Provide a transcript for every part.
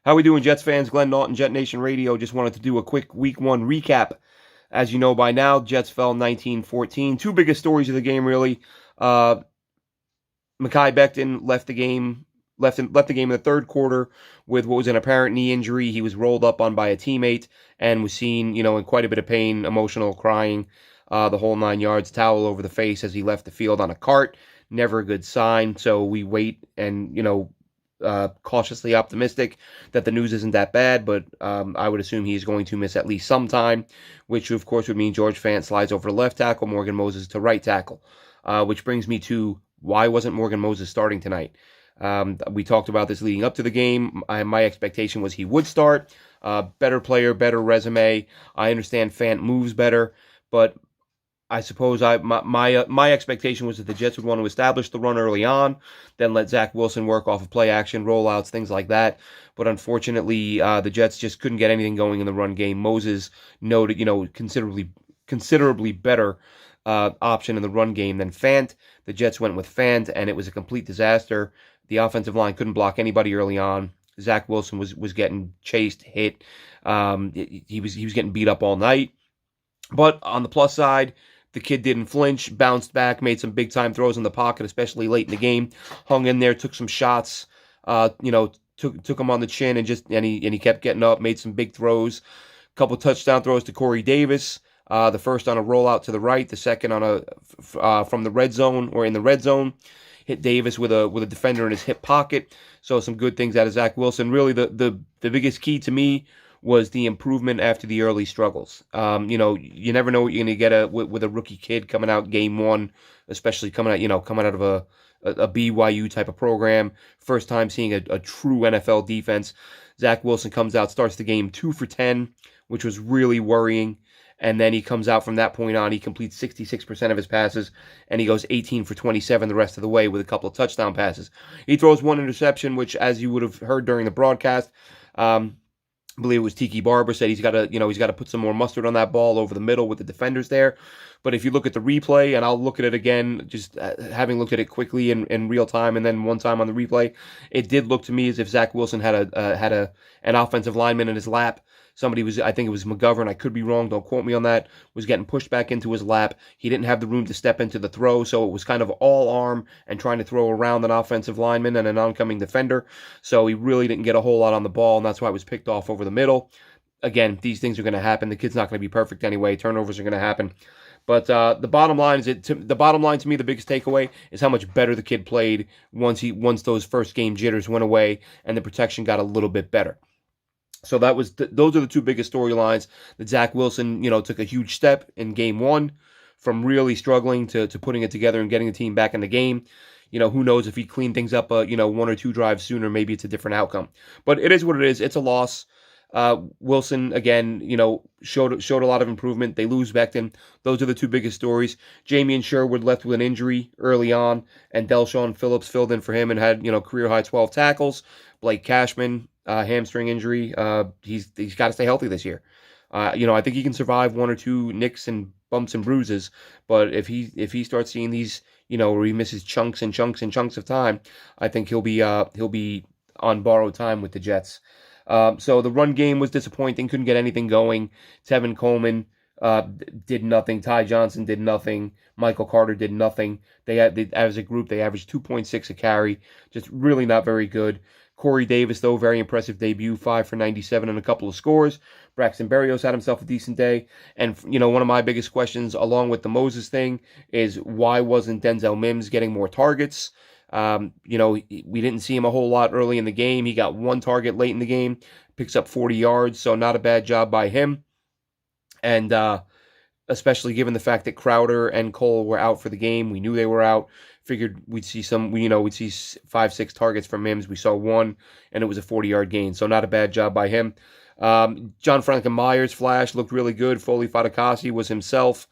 How we doing, Jets fans? Glenn Naughton, JetNation Radio. Just wanted to do a quick Week 1 recap. As you know by now, Jets fell 19-14. Two biggest stories of the game, really. Uh, Mekhi Becton left the game in the third quarter with what was an apparent knee injury. He was rolled up on by a teammate and was seen, in quite a bit of pain, emotional, crying, the whole 9 yards, towel over the face as he left the field on a cart. Never a good sign. So we wait and, cautiously optimistic that the news isn't that bad, but I would assume he's going to miss at least some time, which of course would mean George Fant slides over to left tackle, Morgan Moses to right tackle, which brings me to why wasn't Morgan Moses starting tonight? We talked about this leading up to the game. My expectation was he would start. Better player, better resume. I understand Fant moves better, but I suppose my expectation was that the Jets would want to establish the run early on, then let Zach Wilson work off of play action, rollouts, things like that. But unfortunately, the Jets just couldn't get anything going in the run game. Moses noted, considerably better option in the run game than Fant. The Jets went with Fant, and it was a complete disaster. The offensive line couldn't block anybody early on. Zach Wilson was getting chased, hit. He was getting beat up all night. But on the plus side, the kid didn't flinch, bounced back, made some big-time throws in the pocket, especially late in the game. Hung in there, took some shots, took him on the chin, and he kept getting up, made some big throws. A couple touchdown throws to Corey Davis. The first on a rollout to the right, the second on from the red zone or in the red zone. Hit Davis with a defender in his hip pocket. So some good things out of Zach Wilson. Really, the biggest key to me was the improvement after the early struggles. You never know what you're going to get with a rookie kid coming out game one, especially coming out of a BYU type of program. First time seeing a true NFL defense. Zach Wilson comes out, starts the game 2 for 10, which was really worrying. And then he comes out from that point on. He completes 66% of his passes, and he goes 18 for 27 the rest of the way with a couple of touchdown passes. He throws one interception, which, as you would have heard during the broadcast, I believe it was Tiki Barber said he's got to put some more mustard on that ball over the middle with the defenders there. But if you look at the replay, and I'll look at it again, just having looked at it quickly in real time, and then one time on the replay, it did look to me as if Zach Wilson had an offensive lineman in his lap. Somebody I think it was McGovern, I could be wrong, don't quote me on that, was getting pushed back into his lap. He didn't have the room to step into the throw, so it was kind of all arm and trying to throw around an offensive lineman and an oncoming defender. So he really didn't get a whole lot on the ball, and that's why it was picked off over the middle. Again, these things are going to happen. The kid's not going to be perfect anyway. Turnovers are going to happen. But the bottom line to me, the biggest takeaway is how much better the kid played once those first game jitters went away and the protection got a little bit better. So those are the two biggest storylines. That Zach Wilson, took a huge step in game one from really struggling to putting it together and getting the team back in the game. Who knows if he cleaned things up, 1 or 2 drives sooner, maybe it's a different outcome. But it is what it is. It's a loss. Wilson, again, showed a lot of improvement. They lose Becton. Those are the two biggest stories. Jamie Sherwood left with an injury early on, and Delshon Phillips filled in for him and had, career-high 12 tackles. Blake Cashman, hamstring injury. He's got to stay healthy this year. I think he can survive 1 or 2 nicks and bumps and bruises, but if he starts seeing these, where he misses chunks and chunks and chunks of time, I think he'll be on borrowed time with the Jets. So the run game was disappointing. Couldn't get anything going. Tevin Coleman did nothing. Ty Johnson did nothing. Michael Carter did nothing. As a group, they averaged 2.6 a carry. Just really not very good. Corey Davis, though, very impressive debut, 5 for 97 and a couple of scores. Braxton Berrios had himself a decent day. And, one of my biggest questions, along with the Moses thing, is why wasn't Denzel Mims getting more targets? We didn't see him a whole lot early in the game. He got 1 target late in the game, picks up 40 yards, so not a bad job by him. And especially given the fact that Crowder and Cole were out for the game. We knew they were out. Figured we'd see we'd see 5-6 targets from Mims. We saw 1, and it was a 40-yard gain, so not a bad job by him. John Franklin Myers flash looked really good. Foley Fatukasi was himself,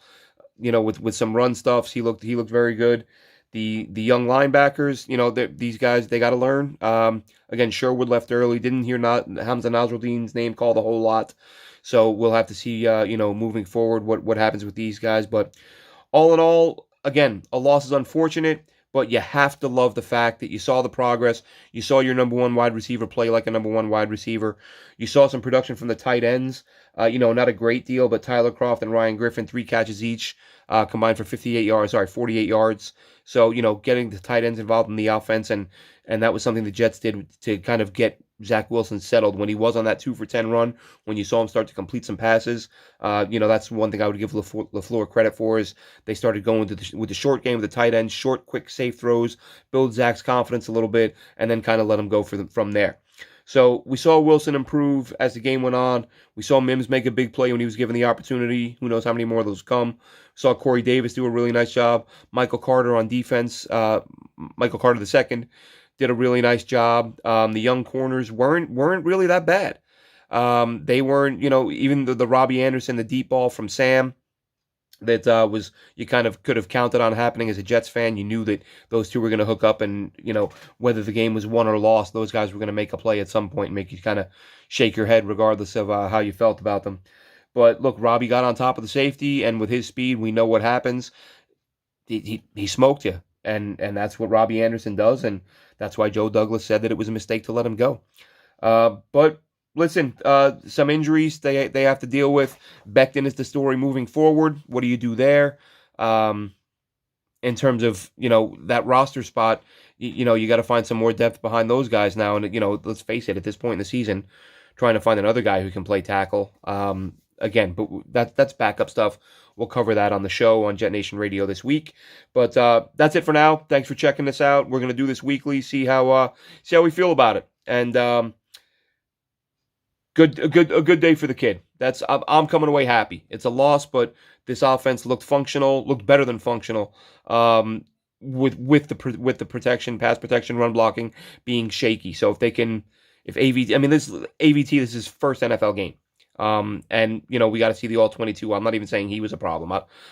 with some run stuffs. He looked very good. The young linebackers, these guys, they got to learn. Again, Sherwood left early. Didn't hear Hamza Nasruddin's name called a whole lot. So we'll have to see, moving forward what happens with these guys. But all in all, again, a loss is unfortunate, but you have to love the fact that you saw the progress. You saw your number one wide receiver play like a number one wide receiver. You saw some production from the tight ends. Not a great deal, but Tyler Kroft and Ryan Griffin, 3 catches each, combined for 48 yards. So, getting the tight ends involved in the offense, and that was something the Jets did to kind of get Zach Wilson settled when he was on that 2-for-10 run, when you saw him start to complete some passes. That's one thing I would give LaFleur credit for, is they started going with the short game with the tight ends, short, quick, safe throws, build Zach's confidence a little bit, and then kind of let him go from there. So we saw Wilson improve as the game went on. We saw Mims make a big play when he was given the opportunity. Who knows how many more of those come. We saw Corey Davis do a really nice job. Michael Carter on defense, Michael Carter II, did a really nice job. The young corners weren't really that bad. They weren't, even the Robbie Anderson, the deep ball from Sam, that was, you kind of could have counted on happening as a Jets fan. You knew that those two were going to hook up, and whether the game was won or lost, those guys were going to make a play at some point and make you kind of shake your head regardless of how you felt about them. But look, Robbie got on top of the safety, and with his speed, we know what happens. He smoked you, and that's what Robbie Anderson does, and that's why Joe Douglas said that it was a mistake to let him go. But listen, some injuries they have to deal with. Becton is the story moving forward. What do you do there? In terms of, that roster spot, you got to find some more depth behind those guys now. And, let's face it, at this point in the season, trying to find another guy who can play tackle. Again, but that's backup stuff. We'll cover that on the show on JetNation Radio this week. But that's it for now. Thanks for checking this out. We're going to do this weekly, see how we feel about it. And a good day for the kid. I'm coming away happy. It's a loss, but this offense looked better than functional. With the protection, pass protection, run blocking being shaky. So if AVT, this is his first NFL game. And we got to see the all 22. I'm not even saying he was a problem.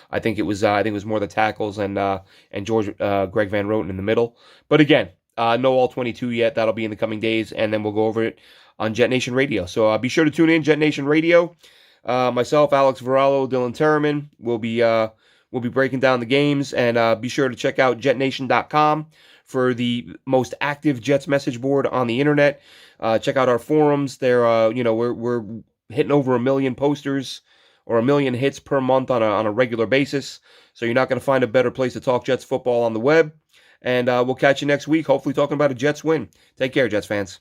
I think it was more the tackles and Greg Van Roten in the middle. But again, no all 22 yet. That'll be in the coming days, and then we'll go over it on JetNation Radio. So be sure to tune in, JetNation Radio. Myself, Alex Varallo, Dylan Terman will be breaking down the games, and be sure to check out JetNation.com for the most active Jets message board on the internet. Check out our forums. There, we're hitting over 1 million posters or 1 million hits per month on a regular basis. So you're not going to find a better place to talk Jets football on the web. And we'll catch you next week, hopefully talking about a Jets win. Take care, Jets fans.